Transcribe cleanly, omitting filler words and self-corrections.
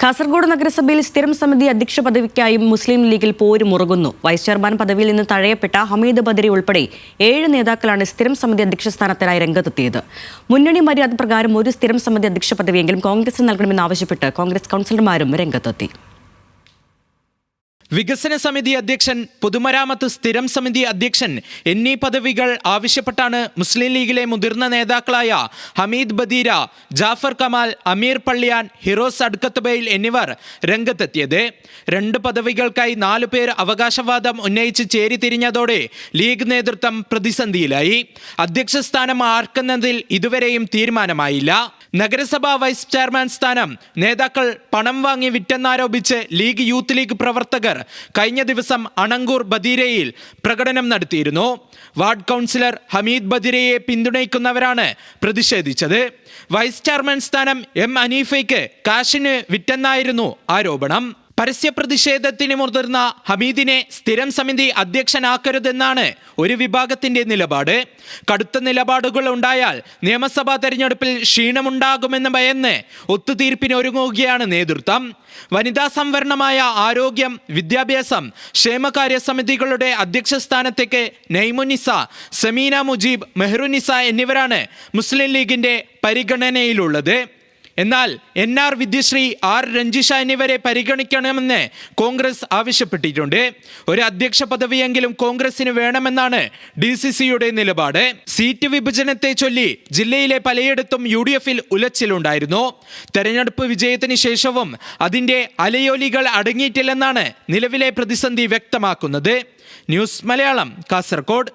കാസർഗോഡ് നഗരസഭയിൽ സ്ഥിരം സമിതി അധ്യക്ഷ പദവിക്കായി മുസ്ലിം ലീഗിൽ പോരുമുറുകുന്നു. വൈസ് ചെയർമാൻ പദവിയിൽ നിന്ന് തഴയപ്പെട്ട ഹമീദ് ബദരി ഉൾപ്പെടെ 7 നേതാക്കളാണ് സ്ഥിരം സമിതി അധ്യക്ഷ സ്ഥാനത്തിനായി രംഗത്തെത്തിയത്. മുന്നണി മര്യാദ പ്രകാരം ഒരു സ്ഥിരം സമിതി അധ്യക്ഷ പദവിയെങ്കിലും കോൺഗ്രസിന് നൽകണമെന്നാവശ്യപ്പെട്ട് കോൺഗ്രസ് കൗൺസിലർമാരും രംഗത്തെത്തി. വികസന സമിതി അധ്യക്ഷൻ, പൊതുമരാമത്ത് സ്ഥിരം സമിതി അധ്യക്ഷൻ എന്നീ പദവികൾ ആവശ്യപ്പെട്ടാണ് മുസ്ലിം ലീഗിലെ മുതിർന്ന നേതാക്കളായ ഹമീദ് ബദീര, ജാഫർ കമാൽ, അമീർ പള്ളിയാൻ, ഹിറോസ് അഡ്കത്തുബൈൽ എന്നിവർ രംഗത്തെത്തിയത്. 2 പദവികൾക്കായി 4 പേർ അവകാശവാദം ഉന്നയിച്ച് ചേരിതിരിഞ്ഞതോടെ ലീഗ് നേതൃത്വം പ്രതിസന്ധിയിലായി. അധ്യക്ഷ സ്ഥാനം ആർക്കുന്നതിൽ ഇതുവരെയും തീരുമാനമായില്ല. നഗരസഭാ വൈസ് ചെയർമാൻ സ്ഥാനം നേതാക്കൾ പണം വാങ്ങി വിറ്റെന്നാരോപിച്ച് ലീഗ് യൂത്ത് ലീഗ് പ്രവർത്തകർ കഴിഞ്ഞ ദിവസം അണങ്കൂർ ബദീരയിൽ പ്രകടനം നടത്തിയിരുന്നു. വാർഡ് കൗൺസിലർ ഹമീദ് ബദീരയെ പിന്തുണയ്ക്കുന്നവരാണ് പ്രതിഷേധിച്ചത്. വൈസ് ചെയർമാൻ സ്ഥാനം എം അനീഫയ്ക്ക് കാശിന് വിറ്റെന്നായിരുന്നു ആരോപണം. പരസ്യ പ്രതിഷേധത്തിന് മുതിർന്ന ഹമീദിനെ സ്ഥിരം സമിതി അധ്യക്ഷനാക്കരുതെന്നാണ് ഒരു വിഭാഗത്തിന്റെ നിലപാട്. കടുത്ത നിലപാടുകൾ ഉണ്ടായാൽ നിയമസഭാ തെരഞ്ഞെടുപ്പിൽ ക്ഷീണമുണ്ടാകുമെന്ന് ഭയന്ന് ഒത്തുതീർപ്പിന് ഒരുങ്ങുകയാണ് നേതൃത്വം. വനിതാ സംവരണമായ ആരോഗ്യം, വിദ്യാഭ്യാസം, ക്ഷേമകാര്യ സമിതികളുടെ അധ്യക്ഷ സ്ഥാനത്തേക്ക് നൈമുനിസ, സമീന മുജീബ്, മെഹ്റുനിസ എന്നിവരാണ് മുസ്ലിം ലീഗിന്റെ പരിഗണനയിലുള്ളത്. എന്നാൽ NR വിദ്യശ്രീ, R രഞ്ജിഷ എന്നിവരെ പരിഗണിക്കണമെന്ന് കോൺഗ്രസ് ആവശ്യപ്പെട്ടിട്ടുണ്ട്. ഒരു അധ്യക്ഷ പദവിയെങ്കിലും കോൺഗ്രസിന് വേണമെന്നാണ് DCCയുടെ നിലപാട്. സീറ്റ് വിഭജനത്തെ ചൊല്ലി ജില്ലയിലെ പലയിടത്തും UDFൽ ഉലച്ചിലുണ്ടായിരുന്നു. തെരഞ്ഞെടുപ്പ് വിജയത്തിന് ശേഷവും അതിന്റെ അലയൊലികൾ അടങ്ങിയിട്ടില്ലെന്നാണ് നിലവിലെ പ്രതിസന്ധി വ്യക്തമാക്കുന്നത്. ന്യൂസ് മലയാളം, കാസർഗോഡ്.